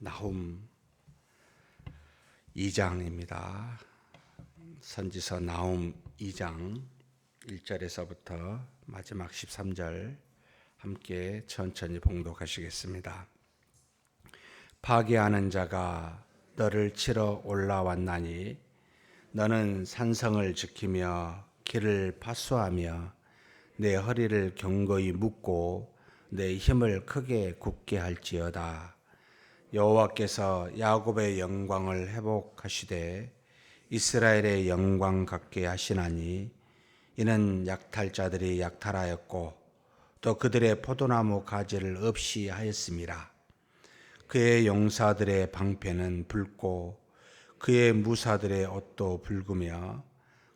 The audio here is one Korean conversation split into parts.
나훔 2장입니다. 선지서 나훔 2장 1절에서부터 마지막 13절 함께 천천히 봉독하시겠습니다. 파괴하는 자가 너를 치러 올라왔나니 너는 산성을 지키며 길을 파수하며 내 허리를 견고히 묶고 내 힘을 크게 굳게 할지어다. 여호와께서 야곱의 영광을 회복하시되 이스라엘의 영광 갖게 하시나니 이는 약탈자들이 약탈하였고 또 그들의 포도나무 가지를 없이 하였음이라. 그의 용사들의 방패는 붉고 그의 무사들의 옷도 붉으며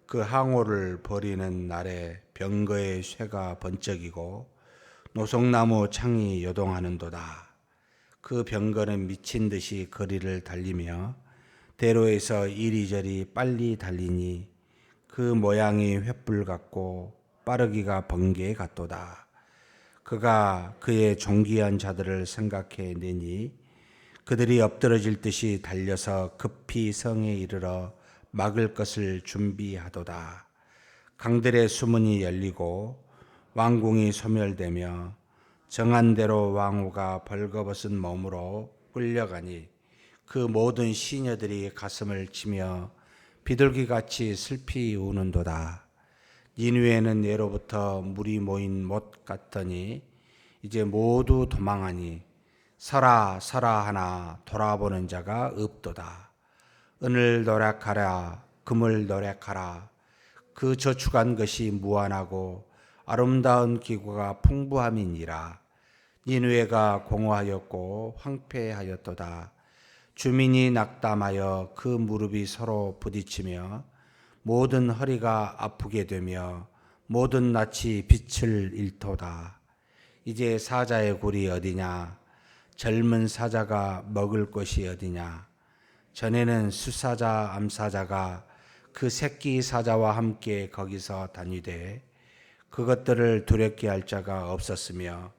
그 항오를 버리는 날에 병거의 쇠가 번쩍이고 노송나무 창이 요동하는도다. 그 병거는 미친 듯이 거리를 달리며 대로에서 이리저리 빨리 달리니 그 모양이 횃불 같고 빠르기가 번개 같도다. 그가 그의 존귀한 자들을 생각해 내니 그들이 엎드러질 듯이 달려서 급히 성에 이르러 막을 것을 준비하도다. 강들의 수문이 열리고 왕궁이 소멸되며 정한 대로 왕후가 벌거벗은 몸으로 끌려가니 그 모든 시녀들이 가슴을 치며 비둘기같이 슬피 우는도다. 니느웨는 예로부터 물이 모인 못 같더니 이제 모두 도망하니 서라 서라 하나 돌아보는 자가 없도다. 은을 노력하라 금을 노력하라. 그 저축한 것이 무한하고 아름다운 기구가 풍부함이니라. 니느웨가 공허하였고 황폐하였도다. 주민이 낙담하여 그 무릎이 서로 부딪히며 모든 허리가 아프게 되며 모든 낯이 빛을 잃도다. 이제 사자의 굴이 어디냐? 젊은 사자가 먹을 것이 어디냐? 전에는 숫사자 암사자가 그 새끼 사자와 함께 거기서 다니되 그것들을 두렵게 할 자가 없었으며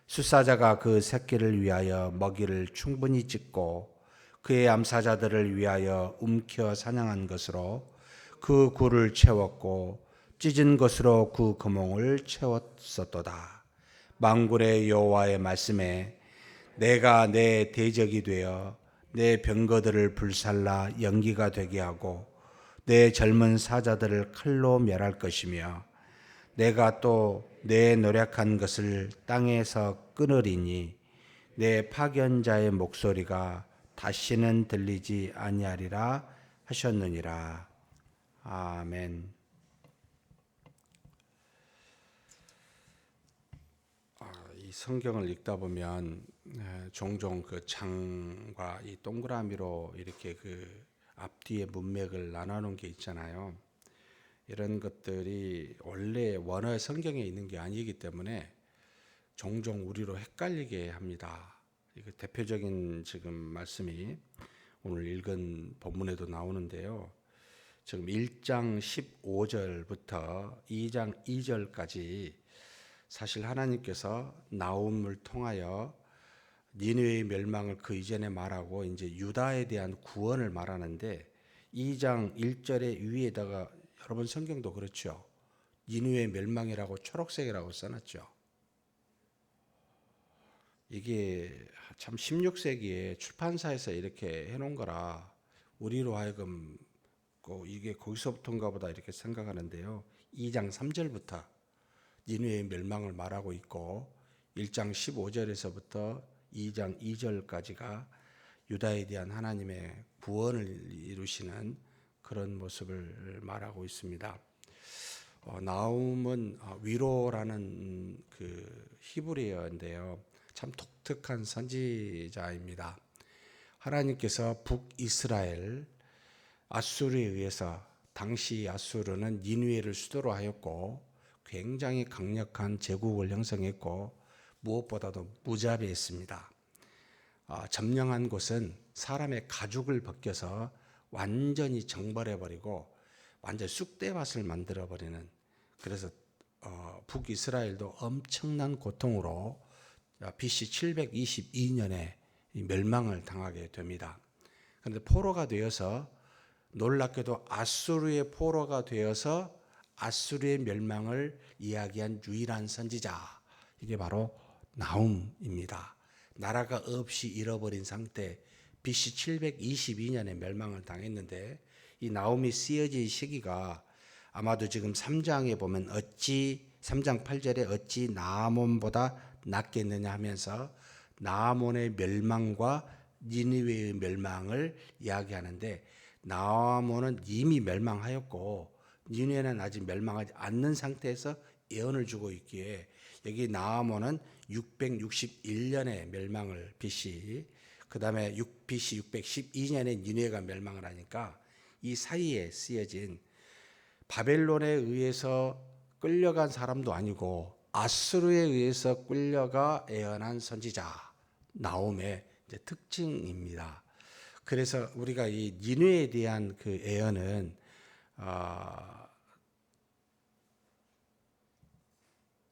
숫사자가 그 새끼를 위하여 먹이를 충분히 찢고 그의 암사자들을 위하여 움켜 사냥한 것으로 그 굴을 채웠고 찢은 것으로 그 구멍을 채웠었도다. 만군의 여호와의 말씀에 내가 내 대적이 되어 내 병거들을 불살라 연기가 되게 하고 내 젊은 사자들을 칼로 멸할 것이며 내가 또 내 노력한 것을 땅에서 끊으리니 내 파견자의 목소리가 다시는 들리지 아니하리라 하셨느니라. 아멘. 이 성경을 읽다 보면 종종 그 장과 이 동그라미로 이렇게 그 앞뒤의 문맥을 나눠놓은 게 있잖아요. 이런 것들이 원래 원어의 성경에 있는 게 아니기 때문에 종종 우리로 헷갈리게 합니다. 이거 대표적인 지금 말씀이 오늘 읽은 본문에도 나오는데요. 지금 1장 15절부터 2장 2절까지 사실 하나님께서 나훔을 통하여 니느웨의 멸망을 그 이전에 말하고 이제 유다에 대한 구원을 말하는데 2장 1절의 위에다가 여러분 성경도 그렇죠. 니느웨의 멸망이라고 초록색이라고 써놨죠. 이게 참 16세기에 출판사에서 이렇게 해놓은 거라 우리로 하여금 이게 거기서부터인가 보다 이렇게 생각하는데요. 2장 3절부터 니느웨의 멸망을 말하고 있고 1장 15절에서부터 2장 2절까지가 유다에 대한 하나님의 구원을 이루시는 그런 모습을 말하고 있습니다. 나훔은 위로라는 그 히브리어인데요. 참 독특한 선지자입니다. 하나님께서 북이스라엘 아수르에 의해서 당시 아수르는 니느웨를 수도로 하였고 굉장히 강력한 제국을 형성했고 무엇보다도 무자비했습니다. 점령한 곳은 사람의 가죽을 벗겨서 완전히 정벌해버리고 완전 쑥대밭을 만들어버리는, 그래서 북이스라엘도 엄청난 고통으로 BC 722년에 멸망을 당하게 됩니다. 그런데 포로가 되어서 놀랍게도 아수르의 포로가 되어서 아수르의 멸망을 이야기한 유일한 선지자, 이게 바로 나훔입니다. 나라가 없이 잃어버린 상태, BC 722년에 멸망을 당했는데 이 나훔이 쓰여진 시기가 아마도 지금 3장에 보면 3장 8절에 어찌 나아몬보다 낫겠느냐 하면서 나아몬의 멸망과 니느웨의 멸망을 이야기하는데, 나아몬은 이미 멸망하였고 니느웨는 아직 멸망하지 않는 상태에서 예언을 주고 있기에 여기 나아몬은 661년에 멸망을 BC, 그 다음에 BC 612년에 니느웨가 멸망을 하니까 이 사이에 쓰여진 바벨론에 의해서 끌려간 사람도 아니고 아수르에 의해서 끌려가 예언한 선지자 나훔의 특징입니다. 그래서 우리가 이 니느웨에 대한 그 예언은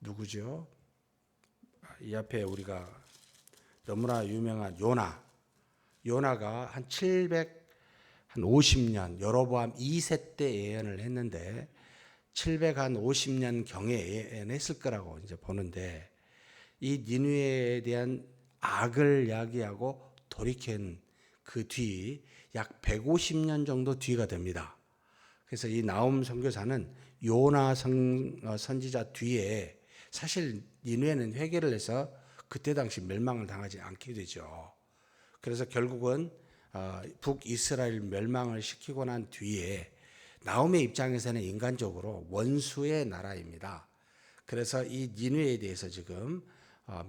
누구죠? 이 앞에 우리가 너무나 유명한 요나가 한 750년 여로보암 2세 때 예언을 했는데 750년 경에 예언했을 거라고 이제 보는데, 이 니느웨에 대한 악을 야기하고 돌이킨 그 뒤 약 150년 정도 뒤가 됩니다. 그래서 이 나훔 선교사는 요나 선지자 뒤에, 사실 니느웨는 회개를 해서 그때 당시 멸망을 당하지 않게 되죠. 그래서 결국은 북이스라엘 멸망을 시키고 난 뒤에 나훔의 입장에서는 인간적으로 원수의 나라입니다. 그래서 이 니느웨에 대해서 지금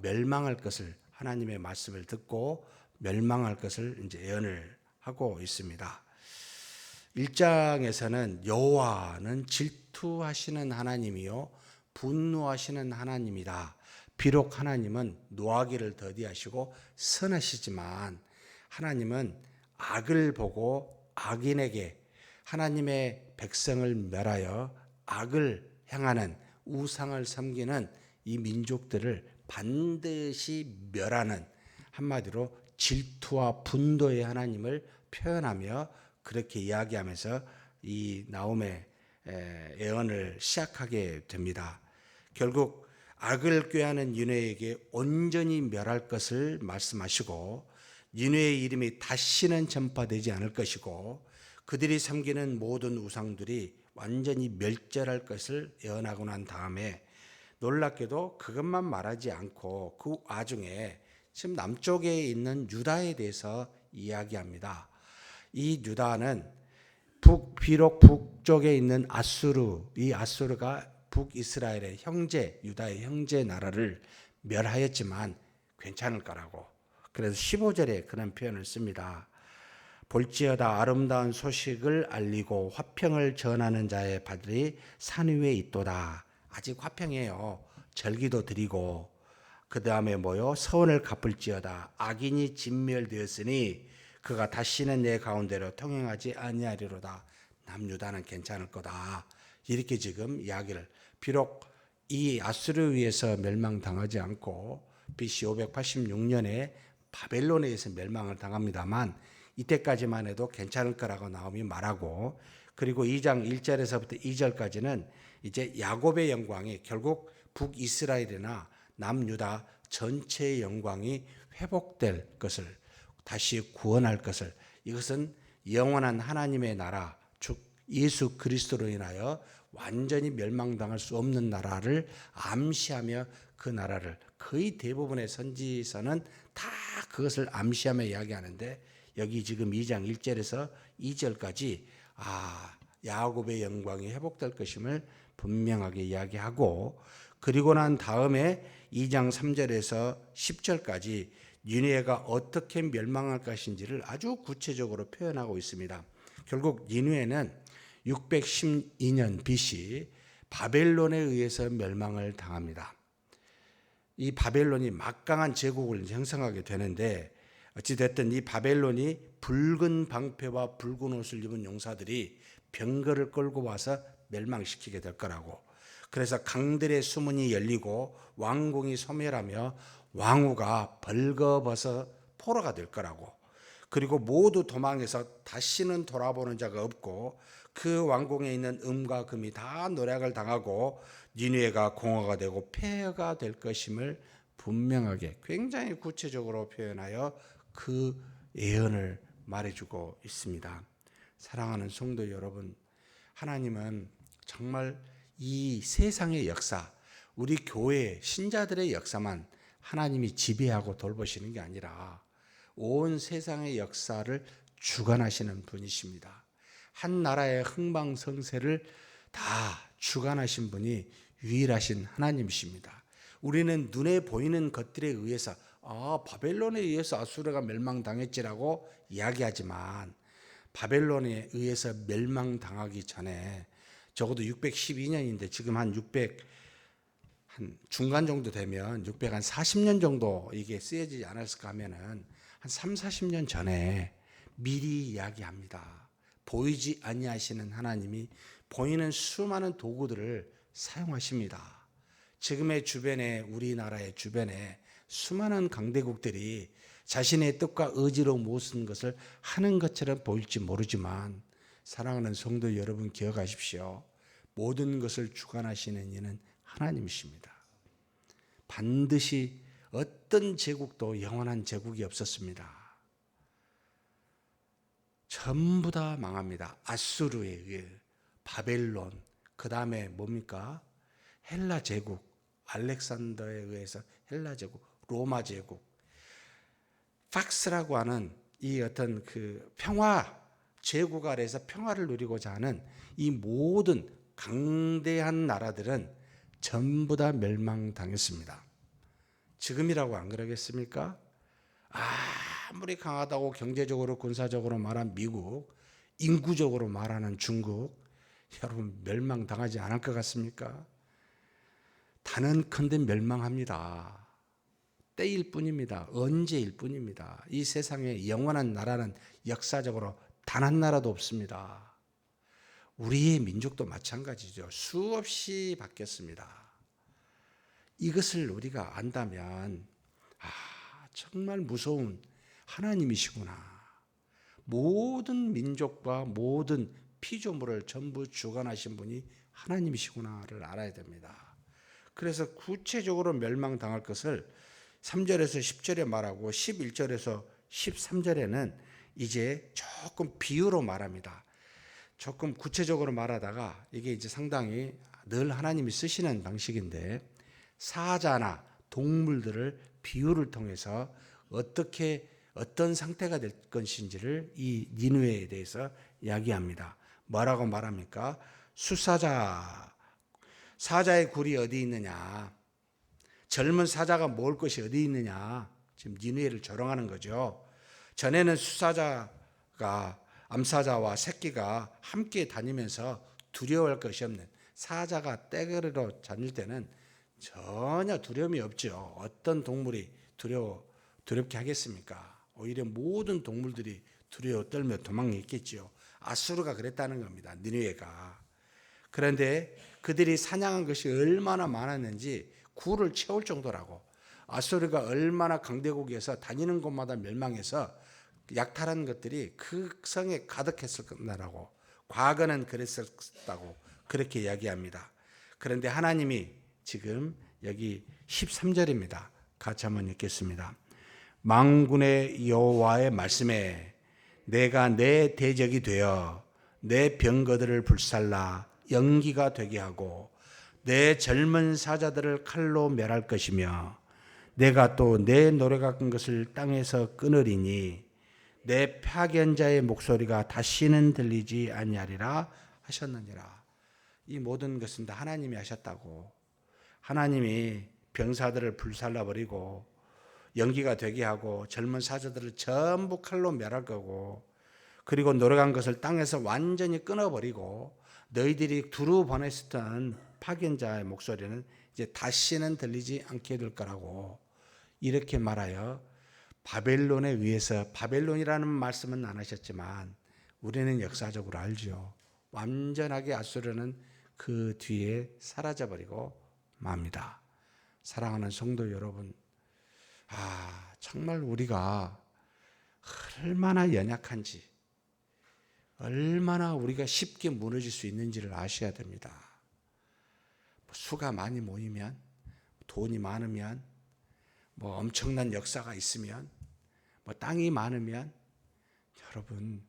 멸망할 것을, 하나님의 말씀을 듣고 멸망할 것을 이제 예언을 하고 있습니다. 1장에서는 여호와는 질투하시는 하나님이요 분노하시는 하나님이다. 비록 하나님은 노하기를 더디하시고 선하시지만 하나님은 악을 보고 악인에게, 하나님의 백성을 멸하여 악을 향하는, 우상을 섬기는 이 민족들을 반드시 멸하는, 한마디로 질투와 분노의 하나님을 표현하며 그렇게 이야기하면서 이 나훔의 예언을 시작하게 됩니다. 결국 악을 꾀하는 니느웨에게 온전히 멸할 것을 말씀하시고, 니느웨의 이름이 다시는 전파되지 않을 것이고 그들이 섬기는 모든 우상들이 완전히 멸절할 것을 예언하고 난 다음에, 놀랍게도 그것만 말하지 않고 그 와중에 지금 남쪽에 있는 유다에 대해서 이야기합니다. 이 유다는 비록 북쪽에 있는 아수르, 이 아수르가 북이스라엘의 형제, 유다의 형제 나라를 멸하였지만 괜찮을 거라고. 그래서 15절에 그런 표현을 씁니다. 볼지어다 아름다운 소식을 알리고 화평을 전하는 자의 발이 산 위에 있도다. 아직 화평해요. 절기도 드리고, 그 다음에 뭐요? 서원을 갚을지어다. 악인이 진멸되었으니 그가 다시는 내 가운데로 통행하지 아니하리로다. 남유다는 괜찮을 거다. 이렇게 지금 이야기를, 비록 이 아수르에 의해서 멸망당하지 않고 BC 586년에 바벨론에 의해서 멸망을 당합니다만 이때까지만 해도 괜찮을 거라고 나홈이 말하고, 그리고 2장 1절에서부터 2절까지는 이제 야곱의 영광이, 결국 북이스라엘이나 남유다 전체의 영광이 회복될 것을, 다시 구원할 것을, 이것은 영원한 하나님의 나라, 즉 예수 그리스도로 인하여 완전히 멸망당할 수 없는 나라를 암시하며, 그 나라를 거의 대부분의 선지서는 다 그것을 암시하며 이야기하는데, 여기 지금 2장 1절에서 2절까지 야곱의 영광이 회복될 것임을 분명하게 이야기하고, 그리고 난 다음에 2장 3절에서 10절까지 니느웨가 어떻게 멸망할 것인지를 아주 구체적으로 표현하고 있습니다. 결국 니느웨는 612년 BC 바벨론에 의해서 멸망을 당합니다. 이 바벨론이 막강한 제국을 형성하게 되는데, 어찌됐든 이 바벨론이 붉은 방패와 붉은 옷을 입은 용사들이 병거를 끌고 와서 멸망시키게 될 거라고. 그래서 강들의 수문이 열리고 왕궁이 소멸하며 왕후가 벌거벗어 포로가 될 거라고. 그리고 모두 도망해서 다시는 돌아보는 자가 없고 그 왕궁에 있는 음과 금이 다 노략을 당하고 니느웨가 공허가 되고 폐허가 될 것임을 분명하게 굉장히 구체적으로 표현하여 그 예언을 말해주고 있습니다. 사랑하는 성도 여러분, 하나님은 정말 이 세상의 역사, 우리 교회 신자들의 역사만 하나님이 지배하고 돌보시는 게 아니라 온 세상의 역사를 주관하시는 분이십니다. 한 나라의 흥망성쇠를 다 주관하신 분이 유일하신 하나님이십니다. 우리는 눈에 보이는 것들에 의해서 바벨론에 의해서 아수르가 멸망당했지라고 이야기하지만 바벨론에 의해서 멸망당하기 전에 적어도 612년인데 지금 한 중간 정도 되면 640년 정도 이게 쓰여지지 않았을까 하면은 한 3, 40년 전에 미리 이야기합니다. 보이지 아니하시는 하나님이 보이는 수많은 도구들을 사용하십니다. 지금의 주변에, 우리나라의 주변에 수많은 강대국들이 자신의 뜻과 의지로 무슨 것을 하는 것처럼 보일지 모르지만 사랑하는 성도 여러분, 기억하십시오. 모든 것을 주관하시는 이는 하나님이십니다. 반드시 어떤 제국도 영원한 제국이 없었습니다. 전부 다 망합니다. 아수르에 의해, 바벨론, 그 다음에 뭡니까? 헬라 제국, 알렉산더에 의해서 헬라 제국, 로마 제국, 팍스라고 하는 이 어떤 그 평화 제국 아래에서 평화를 누리고자 하는 이 모든 강대한 나라들은 전부 다 멸망당했습니다. 지금이라고 안 그러겠습니까? 아무리 강하다고 경제적으로 군사적으로 말한 미국, 인구적으로 말하는 중국, 여러분 멸망당하지 않을 것 같습니까? 단언컨대 멸망합니다. 때일 뿐입니다. 언제일 뿐입니다. 이 세상에 영원한 나라는 역사적으로 단 한 나라도 없습니다. 우리의 민족도 마찬가지죠. 수없이 바뀌었습니다. 이것을 우리가 안다면 정말 무서운 하나님이시구나. 모든 민족과 모든 피조물을 전부 주관하신 분이 하나님이시구나를 알아야 됩니다. 그래서 구체적으로 멸망당할 것을 3절에서 10절에 말하고 11절에서 13절에는 이제 조금 비유로 말합니다. 조금 구체적으로 말하다가 이게 이제 상당히 늘 하나님이 쓰시는 방식인데 사자나 동물들을 비유를 통해서 어떤 상태가 될 것인지를 이 니느웨에 대해서 이야기합니다. 뭐라고 말합니까? 사자의 굴이 어디 있느냐? 젊은 사자가 먹을 것이 어디 있느냐? 지금 니느웨를 조롱하는 거죠. 전에는 수사자가 암사자와 새끼가 함께 다니면서 두려워할 것이 없는 사자가 떼거리로 다닐 때는 전혀 두려움이 없죠. 어떤 동물이 두렵게 하겠습니까? 오히려 모든 동물들이 두려워 떨며 도망했겠죠. 아수르가 그랬다는 겁니다. 니느웨가. 그런데 그들이 사냥한 것이 얼마나 많았는지 굴을 채울 정도라고. 아수르가 얼마나 강대국에서 다니는 곳마다 멸망해서 약탈한 것들이 그 성에 가득했을 거라고. 과거는 그랬었다고 그렇게 이야기합니다. 그런데 하나님이 지금 여기 13절입니다. 같이 한번 읽겠습니다. 만군의 여호와의 말씀에 내가 내 대적이 되어 내 병거들을 불살라 연기가 되게 하고 내 젊은 사자들을 칼로 멸할 것이며 내가 또 내 노래 같은 것을 땅에서 끊으리니 내 파견자의 목소리가 다시는 들리지 아니하리라 하셨느니라. 이 모든 것은 다 하나님이 하셨다고. 하나님이 병사들을 불살라버리고 연기가 되게 하고 젊은 사자들을 전부 칼로 멸할 거고 그리고 노력한 것을 땅에서 완전히 끊어버리고 너희들이 두루 보냈었던 파견자의 목소리는 이제 다시는 들리지 않게 될 거라고 이렇게 말하여 바벨론에 의해서, 바벨론이라는 말씀은 안 하셨지만 우리는 역사적으로 알죠. 완전하게 아수르는 그 뒤에 사라져버리고 맙니다. 사랑하는 성도 여러분, 정말 우리가 얼마나 연약한지, 얼마나 우리가 쉽게 무너질 수 있는지를 아셔야 됩니다. 수가 많이 모이면, 돈이 많으면, 엄청난 역사가 있으면, 땅이 많으면, 여러분,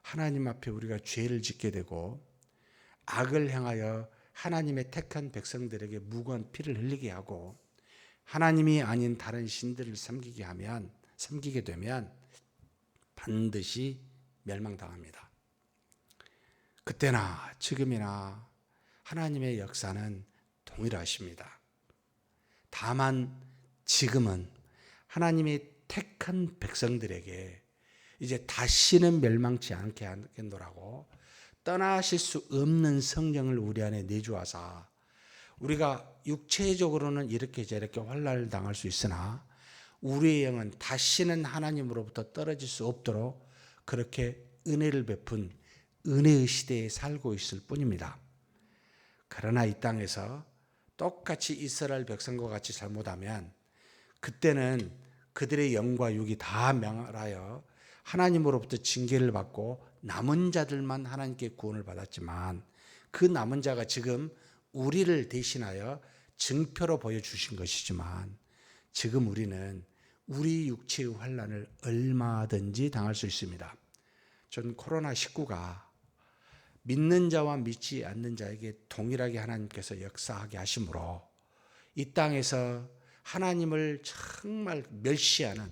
하나님 앞에 우리가 죄를 짓게 되고 악을 향하여 하나님의 택한 백성들에게 무고한 피를 흘리게 하고 하나님이 아닌 다른 신들을 섬기게 되면 반드시 멸망당합니다. 그때나 지금이나 하나님의 역사는 동일하십니다. 다만 지금은 하나님의 택한 백성들에게 이제 다시는 멸망치 않게 하겠노라고 떠나실 수 없는 성령을 우리 안에 내주하사 우리가 육체적으로는 이렇게 저렇게 환난을 당할 수 있으나 우리의 영은 다시는 하나님으로부터 떨어질 수 없도록 그렇게 은혜를 베푼 은혜의 시대에 살고 있을 뿐입니다. 그러나 이 땅에서 똑같이 이스라엘 백성과 같이 잘못하면 그때는 그들의 영과 육이 다 멸하여 하나님으로부터 징계를 받고 남은 자들만 하나님께 구원을 받았지만 그 남은 자가 지금 우리를 대신하여 증표로 보여주신 것이지만 지금 우리는 우리 육체의 환난을 얼마든지 당할 수 있습니다. 전 코로나19가 믿는 자와 믿지 않는 자에게 동일하게 하나님께서 역사하게 하심으로 이 땅에서 하나님을 정말 멸시하는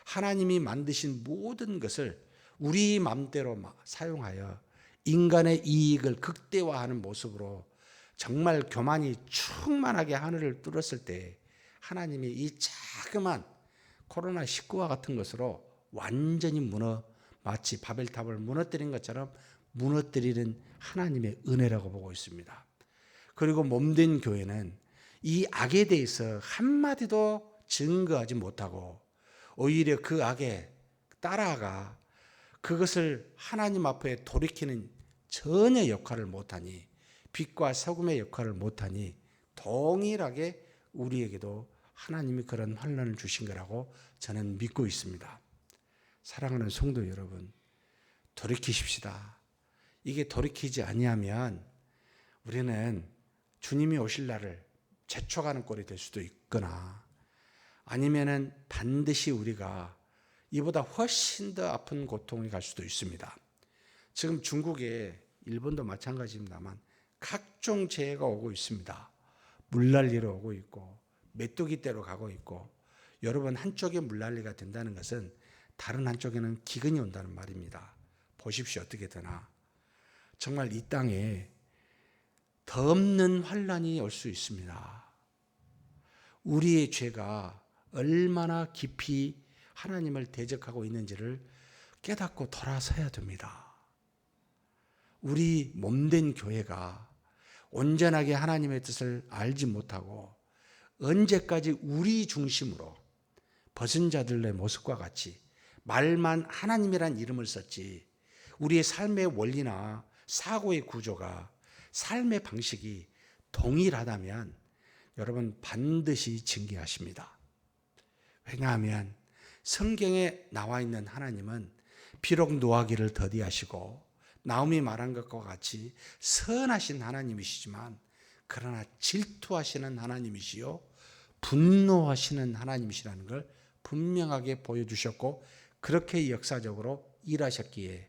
하나님이 만드신 모든 것을 우리 마음대로 사용하여 인간의 이익을 극대화하는 모습으로 정말 교만이 충만하게 하늘을 뚫었을 때 하나님이 이 자그만 코로나19와 같은 것으로 완전히 마치 바벨탑을 무너뜨린 것처럼 무너뜨리는 하나님의 은혜라고 보고 있습니다. 그리고 몸된 교회는 이 악에 대해서 한마디도 증거하지 못하고 오히려 그 악에 따라가 그것을 하나님 앞에 돌이키는 전혀 역할을 못하니 빛과 소금의 역할을 못하니 동일하게 우리에게도 하나님이 그런 환난을 주신 거라고 저는 믿고 있습니다. 사랑하는 성도 여러분, 돌이키십시다. 이게 돌이키지 아니하면 우리는 주님이 오실 날을 재촉하는 꼴이 될 수도 있거나 아니면은 반드시 우리가 이보다 훨씬 더 아픈 고통이 갈 수도 있습니다. 지금 중국에 일본도 마찬가지입니다만 각종 재해가 오고 있습니다. 물난리로 오고 있고 메뚜기 떼로 가고 있고 여러분 한쪽에 물난리가 된다는 것은 다른 한쪽에는 기근이 온다는 말입니다. 보십시오. 어떻게 되나. 정말 이 땅에 더 없는 환난이 올 수 있습니다. 우리의 죄가 얼마나 깊이 하나님을 대적하고 있는지를 깨닫고 돌아서야 됩니다. 우리 몸된 교회가 온전하게 하나님의 뜻을 알지 못하고 언제까지 우리 중심으로 벗은 자들의 모습과 같이 말만 하나님이란 이름을 썼지 우리의 삶의 원리나 사고의 구조가 삶의 방식이 동일하다면 여러분 반드시 징계하십니다. 왜냐하면 성경에 나와 있는 하나님은 비록 노하기를 더디하시고 나홈이 말한 것과 같이 선하신 하나님이시지만 그러나 질투하시는 하나님이시요 분노하시는 하나님이시라는 걸 분명하게 보여주셨고 그렇게 역사적으로 일하셨기에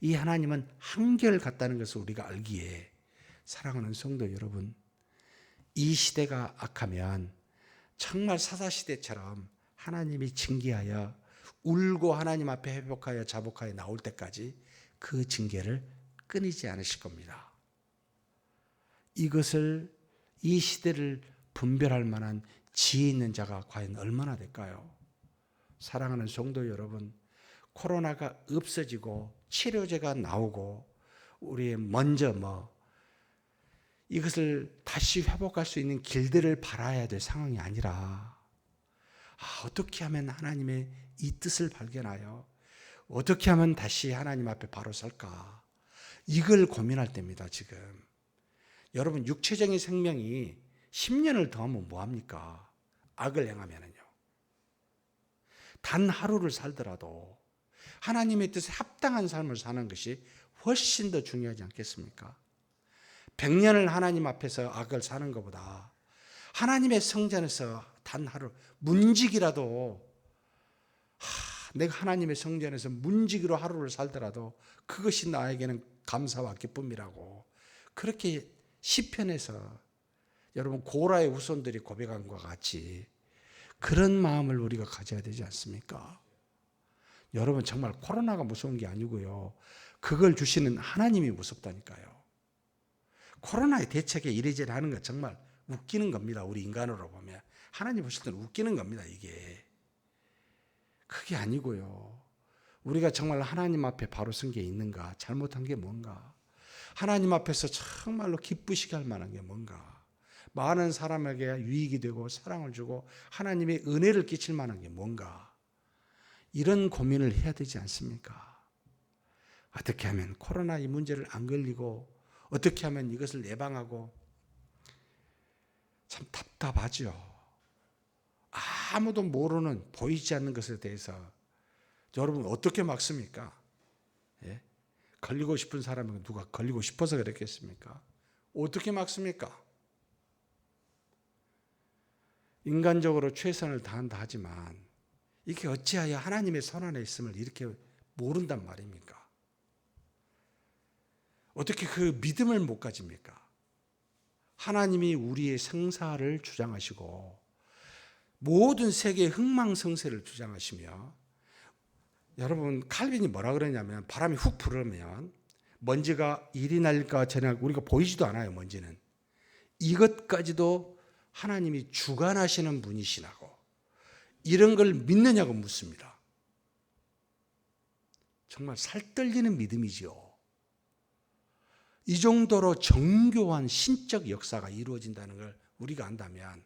이 하나님은 한결같다는 것을 우리가 알기에 사랑하는 성도 여러분, 이 시대가 악하면 정말 사사시대처럼 하나님이 징계하여 울고 하나님 앞에 회복하여 자복하여 나올 때까지 그 징계를 끊이지 않으실 겁니다. 이것을 이 시대를 분별할 만한 지혜 있는 자가 과연 얼마나 될까요? 사랑하는 성도 여러분, 코로나가 없어지고 치료제가 나오고 우리 먼저 이것을 다시 회복할 수 있는 길들을 바라야 될 상황이 아니라 어떻게 하면 하나님의 이 뜻을 발견하여 어떻게 하면 다시 하나님 앞에 바로 설까? 이걸 고민할 때입니다. 지금 여러분 육체적인 생명이 10년을 더하면 뭐합니까? 악을 행하면요. 단 하루를 살더라도 하나님의 뜻에 합당한 삶을 사는 것이 훨씬 더 중요하지 않겠습니까? 100년을 하나님 앞에서 악을 사는 것보다 하나님의 성전에서 단 하루 문지기라도 내가 하나님의 성전에서 문지기로 하루를 살더라도 그것이 나에게는 감사와 기쁨이라고 그렇게 시편에서 여러분 고라의 후손들이 고백한 것과 같이 그런 마음을 우리가 가져야 되지 않습니까? 여러분 정말 코로나가 무서운 게 아니고요. 그걸 주시는 하나님이 무섭다니까요. 코로나의 대책에 이래저래 하는 거 정말 웃기는 겁니다. 우리 인간으로 보면. 하나님 보실 때는 웃기는 겁니다. 이게. 그게 아니고요. 우리가 정말 하나님 앞에 바로 선 게 있는가? 잘못한 게 뭔가? 하나님 앞에서 정말로 기쁘시게 할 만한 게 뭔가? 많은 사람에게 유익이 되고 사랑을 주고 하나님의 은혜를 끼칠 만한 게 뭔가? 이런 고민을 해야 되지 않습니까? 어떻게 하면 코로나 이 문제를 안 걸리고 어떻게 하면 이것을 예방하고 참 답답하죠. 아무도 모르는 보이지 않는 것에 대해서 여러분 어떻게 막습니까? 예? 걸리고 싶은 사람은 누가 걸리고 싶어서 그랬겠습니까? 어떻게 막습니까? 인간적으로 최선을 다한다 하지만 이게 어찌하여 하나님의 손안에 있음을 이렇게 모른단 말입니까? 어떻게 그 믿음을 못 가집니까? 하나님이 우리의 생사를 주장하시고 모든 세계의 흥망성쇠를 주장하시며 여러분 칼빈이 뭐라 그러냐면 바람이 훅 불으면 먼지가 이리 날까 저리 날까 우리가 보이지도 않아요. 먼지는. 이것까지도 하나님이 주관하시는 분이시라고 이런 걸 믿느냐고 묻습니다. 정말 살떨리는 믿음이죠. 이 정도로 정교한 신적 역사가 이루어진다는 걸 우리가 안다면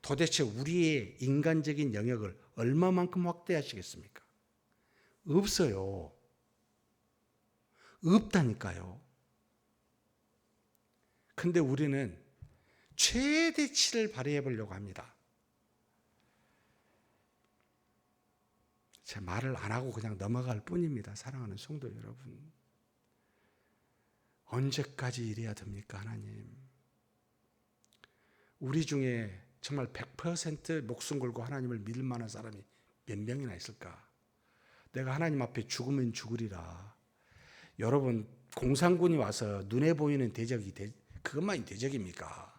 도대체 우리의 인간적인 영역을 얼마만큼 확대하시겠습니까? 없어요. 없다니까요. 근데 우리는 최대치를 발휘해 보려고 합니다. 제 말을 안 하고 그냥 넘어갈 뿐입니다. 사랑하는 성도 여러분. 언제까지 이래야 됩니까, 하나님? 우리 중에 정말 100% 목숨 걸고 하나님을 믿을 만한 사람이 몇 명이나 있을까? 내가 하나님 앞에 죽으면 죽으리라. 여러분, 공산군이 와서 눈에 보이는 대적이 그것만이 대적입니까?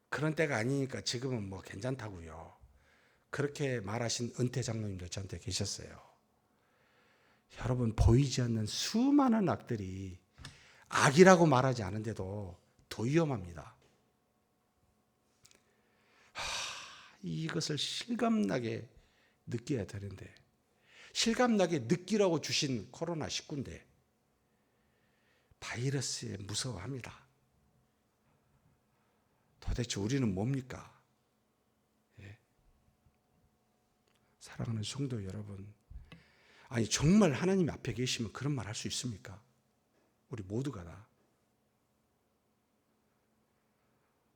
그런 때가 아니니까 지금은 뭐 괜찮다고요. 그렇게 말하신 은퇴 장로님도 저한테 계셨어요. 여러분 보이지 않는 수많은 악들이 악이라고 말하지 않은데도 더 위험합니다. 이것을 실감나게 느껴야 되는데 실감나게 느끼라고 주신 코로나19인데 바이러스에 무서워합니다. 도대체 우리는 뭡니까? 예. 사랑하는 성도 여러분, 아니 정말 하나님 앞에 계시면 그런 말 할 수 있습니까? 우리 모두가 다.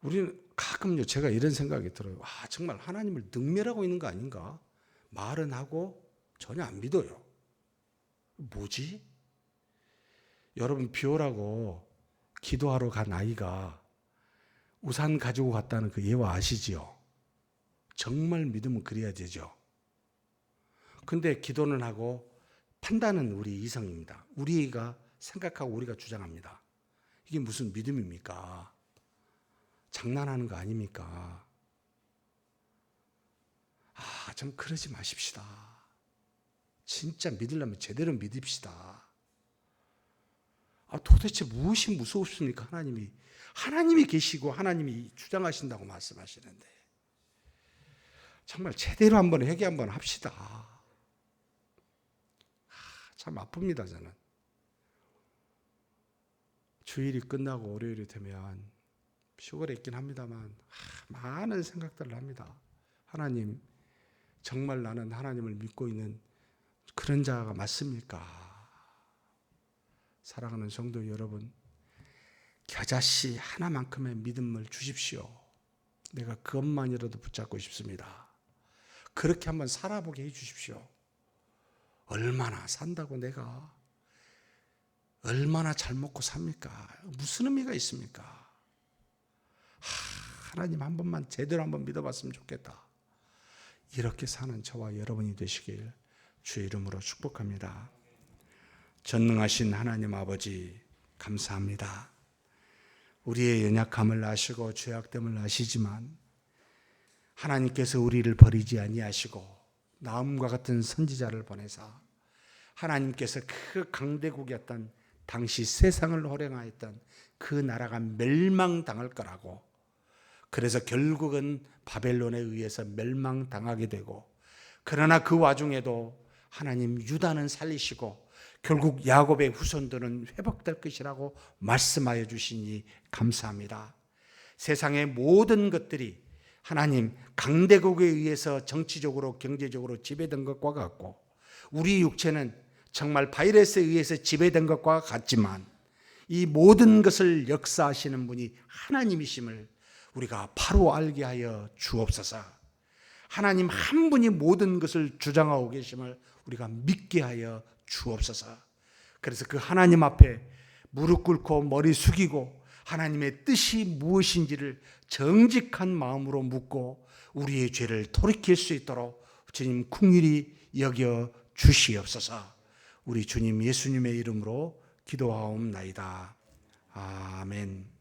우리는 가끔요 제가 이런 생각이 들어요. 정말 하나님을 능멸하고 있는 거 아닌가? 말은 하고 전혀 안 믿어요. 뭐지? 여러분 비 오라고 기도하러 간 아이가 우산 가지고 갔다는 그 예화 아시지요? 정말 믿으면 그래야 되죠. 근데 기도는 하고 판단은 우리 이성입니다. 우리가 생각하고 우리가 주장합니다. 이게 무슨 믿음입니까? 장난하는 거 아닙니까? 좀 그러지 마십시다. 진짜 믿으려면 제대로 믿읍시다. 도대체 무엇이 무서우십니까? 하나님이 계시고 하나님이 주장하신다고 말씀하시는데 정말 제대로 한번 회개 한번 합시다. 참 아픕니다. 저는 주일이 끝나고 월요일이 되면 휴가에 있긴 합니다만 많은 생각들을 합니다. 하나님 정말 나는 하나님을 믿고 있는 그런 자가 맞습니까? 사랑하는 성도 여러분, 겨자씨 하나만큼의 믿음을 주십시오. 내가 그것만이라도 붙잡고 싶습니다. 그렇게 한번 살아보게 해 주십시오. 얼마나 산다고 내가 얼마나 잘 먹고 삽니까? 무슨 의미가 있습니까? 하나님 한 번만 제대로 한번 믿어봤으면 좋겠다. 이렇게 사는 저와 여러분이 되시길 주의 이름으로 축복합니다. 전능하신 하나님 아버지 감사합니다. 우리의 연약함을 아시고 죄악됨을 아시지만 하나님께서 우리를 버리지 아니하시고 나음과 같은 선지자를 보내사 하나님께서 그 강대국이었던 당시 세상을 호령하였던 그 나라가 멸망당할 거라고, 그래서 결국은 바벨론에 의해서 멸망당하게 되고, 그러나 그 와중에도 하나님 유다는 살리시고 결국 야곱의 후손들은 회복될 것이라고 말씀하여 주시니 감사합니다. 세상의 모든 것들이 하나님 강대국에 의해서 정치적으로 경제적으로 지배된 것과 같고 우리 육체는 정말 바이러스에 의해서 지배된 것과 같지만 이 모든 것을 역사하시는 분이 하나님이심을 우리가 바로 알게 하여 주옵소서. 하나님 한 분이 모든 것을 주장하고 계심을 우리가 믿게 하여 주옵소서. 그래서 그 하나님 앞에 무릎 꿇고 머리 숙이고 하나님의 뜻이 무엇인지를 정직한 마음으로 묻고 우리의 죄를 돌이킬 수 있도록 주님 긍휼히 여겨 주시옵소서. 우리 주님 예수님의 이름으로 기도하옵나이다. 아멘.